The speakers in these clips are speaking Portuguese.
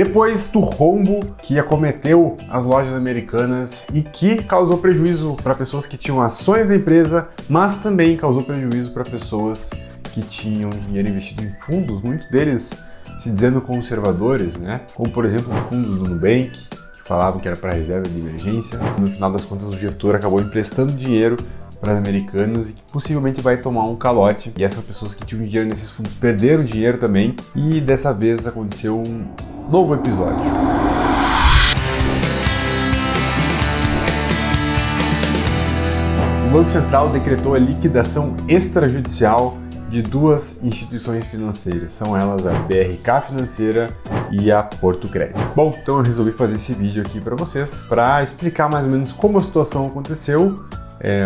Depois do rombo que acometeu as lojas americanas e que causou prejuízo para pessoas que tinham ações da empresa, mas também causou prejuízo para pessoas que tinham dinheiro investido em fundos, muitos deles se dizendo conservadores, né? Como por exemplo o fundo do Nubank, que falavam que era para reserva de emergência. No final das contas, o gestor acabou emprestando dinheiro para as americanas e que possivelmente vai tomar um calote. E essas pessoas que tinham dinheiro nesses fundos perderam dinheiro também. E dessa vez aconteceu um novo episódio. O Banco Central decretou a liquidação extrajudicial de duas instituições financeiras, são elas a BRK Financeira e a Porto Crédito. Bom, então eu resolvi fazer esse vídeo aqui para vocês, para explicar mais ou menos como a situação aconteceu,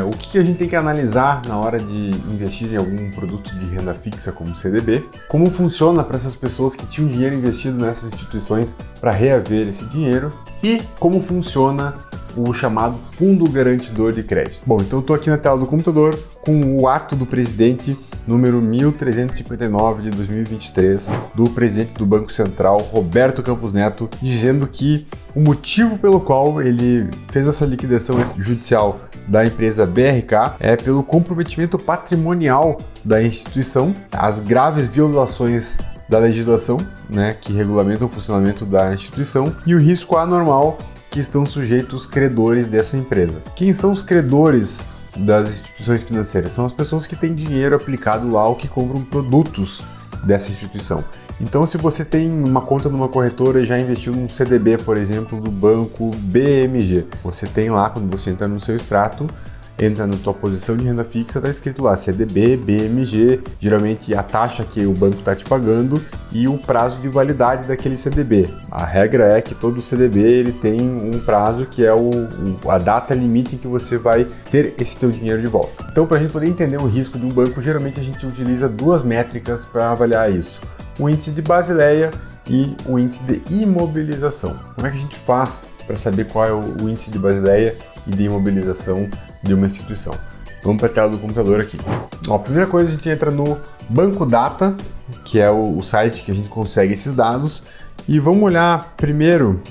o que a gente tem que analisar na hora de investir em algum produto de renda fixa como CDB, como funciona para essas pessoas que tinham dinheiro investido nessas instituições para reaver esse dinheiro e como funciona o chamado Fundo Garantidor de Crédito. Bom, então eu estou aqui na tela do computador com o ato do presidente número 1359 de 2023 do presidente do Banco Central, Roberto Campos Neto, dizendo que o motivo pelo qual ele fez essa liquidação judicial da empresa BRK é pelo comprometimento patrimonial da instituição, as graves violações da legislação, né, que regulamentam o funcionamento da instituição e o risco anormal que estão sujeitos os credores dessa empresa. Quem são os credores das instituições financeiras? São as pessoas que têm dinheiro aplicado lá ou que compram produtos dessa instituição. Então, se você tem uma conta numa corretora e já investiu num CDB, por exemplo, do banco BMG, você tem lá, quando você entra no seu extrato, entra na tua posição de renda fixa, está escrito lá CDB, BMG, geralmente a taxa que o banco está te pagando e o prazo de validade daquele CDB. A regra é que todo CDB ele tem um prazo que é a data limite em que você vai ter esse teu dinheiro de volta. Então, para a gente poder entender o risco de um banco, geralmente a gente utiliza duas métricas para avaliar isso: o índice de Basileia e o índice de imobilização. Como é que a gente faz para saber qual é o índice de Basileia e de imobilização de uma instituição? Vamos para a tela do computador aqui. A primeira coisa, a gente entra no Banco Data, que é o site que a gente consegue esses dados, e vamos olhar primeiro,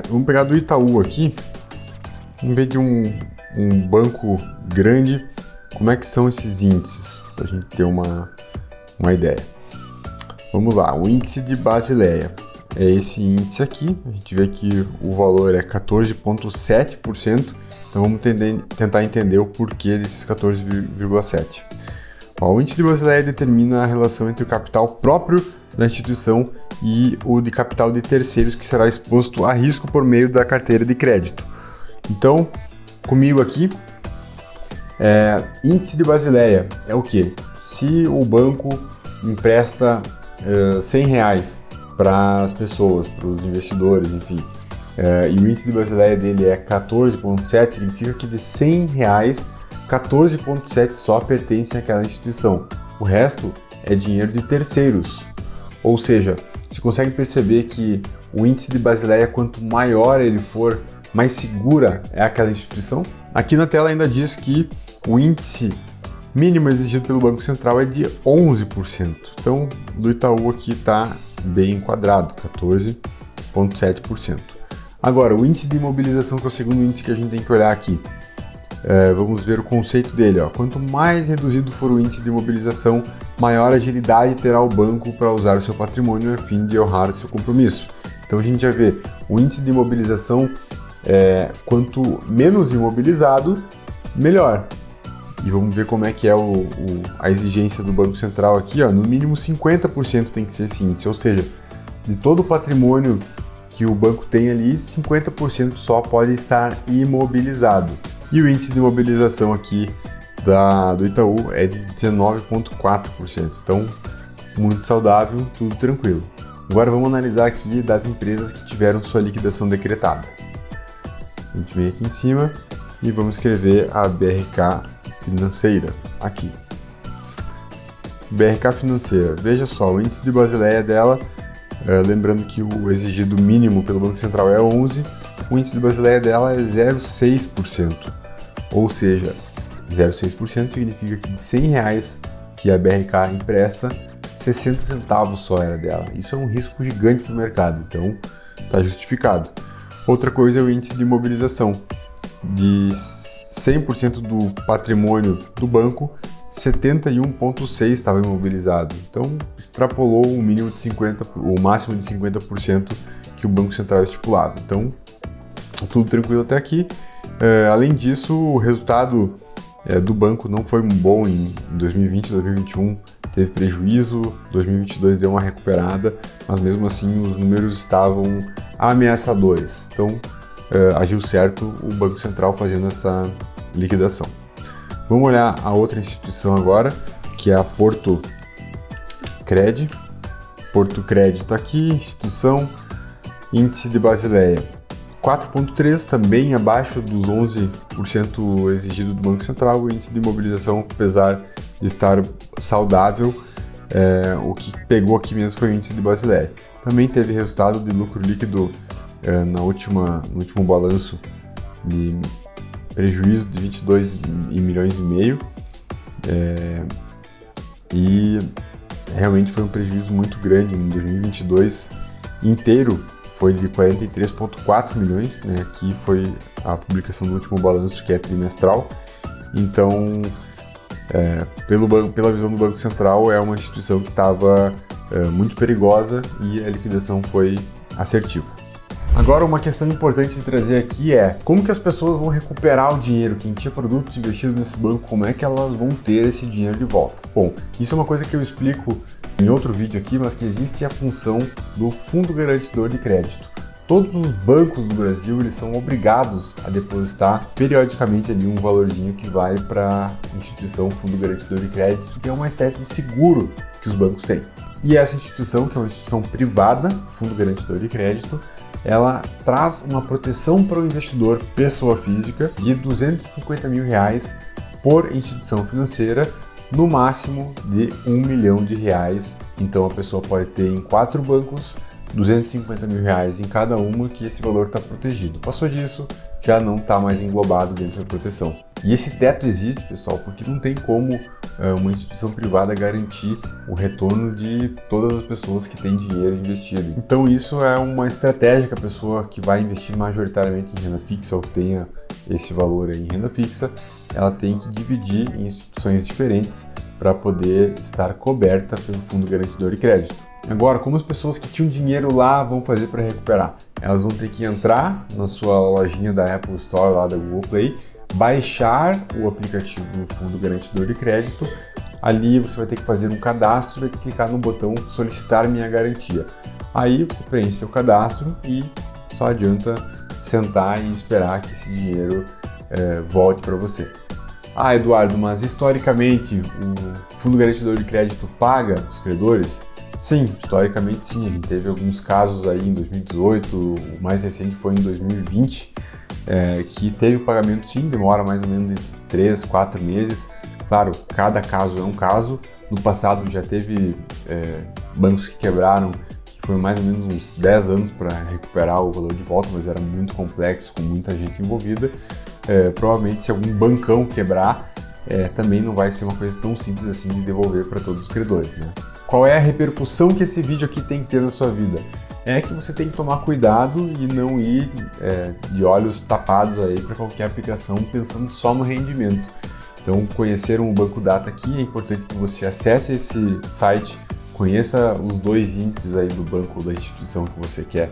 vamos pegar do Itaú aqui, vamos ver de um banco grande, como é que são esses índices, para a gente ter uma ideia. Vamos lá, o índice de Basileia é esse índice aqui, a gente vê que o valor é 14,7%, então vamos tentar entender o porquê desses 14,7%. O índice de Basileia determina a relação entre o capital próprio da instituição e o de capital de terceiros que será exposto a risco por meio da carteira de crédito. Então, comigo aqui, índice de Basileia é o que? Se o banco empresta R$100 para as pessoas, para os investidores, enfim, e o índice de Basileia dele é 14,7, significa que de R$100, 14,7 só pertencem àquela instituição. O resto é dinheiro de terceiros. Ou seja, você consegue perceber que o índice de Basileia, quanto maior ele for, mais segura é aquela instituição? Aqui na tela ainda diz que o índice mínimo exigido pelo Banco Central é de 11%. Então, do Itaú aqui está bem enquadrado, 14,7%. Agora, o índice de imobilização, que é o segundo índice que a gente tem que olhar aqui. Vamos ver o conceito dele. Quanto mais reduzido for o índice de imobilização, maior agilidade terá o banco para usar o seu patrimônio a fim de honrar seu compromisso. Então a gente já vê o índice de imobilização, quanto menos imobilizado, melhor. E vamos ver como é que é a exigência do Banco Central aqui. No mínimo 50% tem que ser esse índice, ou seja, de todo o patrimônio que o banco tem ali, 50% só pode estar imobilizado. E o índice de imobilização aqui do Itaú é de 19,4%. Então, muito saudável, tudo tranquilo. Agora vamos analisar aqui das empresas que tiveram sua liquidação decretada. A gente vem aqui em cima e vamos escrever a BRK Financeira aqui. BRK Financeira, veja só, o índice de Basileia dela, lembrando que o exigido mínimo pelo Banco Central é 11%, o índice de Basileia dela é 0,6%, ou seja, 0,6% significa que de R$100 que a BRK empresta, 60 centavos só era dela. Isso é um risco gigante para o mercado, então está justificado. Outra coisa é o índice de imobilização. De 100% do patrimônio do banco, 71,6% estava imobilizado. Então extrapolou o mínimo de 50%, o máximo de 50% que o Banco Central estipulava. Então tudo tranquilo até aqui. Além disso, o resultado do banco não foi bom em 2020, 2021 teve prejuízo, 2022 deu uma recuperada, mas mesmo assim os números estavam ameaçadores. Então agiu certo o Banco Central fazendo essa liquidação. Vamos olhar a outra instituição agora, que é a Porto Cred. Porto Cred está aqui, instituição, índice de Basileia 4,3, também abaixo dos 11% exigido do Banco Central. O índice de imobilização, apesar de estar saudável, o que pegou aqui mesmo foi o índice de Basileia. Também teve resultado de lucro líquido no último balanço de prejuízo de 22,5 milhões, e realmente foi um prejuízo muito grande. Em 2022 inteiro foi de 43,4 milhões, né? Aqui foi a publicação do último balanço, que é trimestral. Então, pela visão do Banco Central, é uma instituição que estava muito perigosa e a liquidação foi assertiva. Agora, uma questão importante de trazer aqui é como que as pessoas vão recuperar o dinheiro. Quem tinha produtos investidos nesse banco, como é que elas vão ter esse dinheiro de volta? Bom, isso é uma coisa que eu explico em outro vídeo aqui, mas que existe a função do Fundo Garantidor de Crédito. Todos os bancos do Brasil, eles são obrigados a depositar periodicamente ali um valorzinho que vai para a instituição Fundo Garantidor de Crédito, que é uma espécie de seguro que os bancos têm. E essa instituição, que é uma instituição privada, Fundo Garantidor de Crédito, ela traz uma proteção para o investidor pessoa física de R$250 mil por instituição financeira, no máximo de R$1 milhão. Então a pessoa pode ter em 4 bancos R$250 mil em cada uma, que esse valor está protegido. Passou disso, já não está mais englobado dentro da proteção. E esse teto existe, pessoal, porque não tem como uma instituição privada garantir o retorno de todas as pessoas que têm dinheiro investido. Então isso é uma estratégia que a pessoa que vai investir majoritariamente em renda fixa ou que tenha esse valor em renda fixa, ela tem que dividir em instituições diferentes para poder estar coberta pelo Fundo Garantidor de Crédito. Agora, como as pessoas que tinham dinheiro lá vão fazer para recuperar? Elas vão ter que entrar na sua lojinha da Apple Store, lá da Google Play, baixar o aplicativo do Fundo Garantidor de Crédito. Ali você vai ter que fazer um cadastro, vai ter que clicar no botão solicitar minha garantia. Aí você preenche seu cadastro e só adianta sentar e esperar que esse dinheiro volte para você. Ah, Eduardo, mas historicamente o Fundo Garantidor de Crédito paga os credores? Sim, historicamente sim. A gente teve alguns casos aí em 2018, o mais recente foi em 2020, que teve o pagamento sim, demora mais ou menos entre 3, 4 meses. Claro, cada caso é um caso. No passado já teve bancos que quebraram, que foi mais ou menos uns 10 anos para recuperar o valor de volta, mas era muito complexo, com muita gente envolvida. Provavelmente se algum bancão quebrar, também não vai ser uma coisa tão simples assim de devolver para todos os credores, né? Qual é a repercussão que esse vídeo aqui tem que ter na sua vida? É que você tem que tomar cuidado e não ir de olhos tapados aí para qualquer aplicação pensando só no rendimento. Então, conhecer o Banco Data aqui, é importante que você acesse esse site, conheça os 2 índices aí do banco ou da instituição que você quer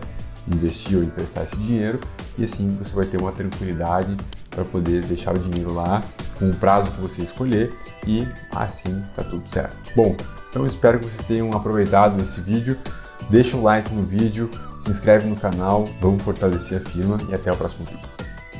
investir ou emprestar esse dinheiro, e assim você vai ter uma tranquilidade para poder deixar o dinheiro lá com o prazo que você escolher, e assim tá tudo certo. Bom, então espero que vocês tenham aproveitado esse vídeo. Deixa um like no vídeo, se inscreve no canal, vamos fortalecer a firma e até o próximo vídeo.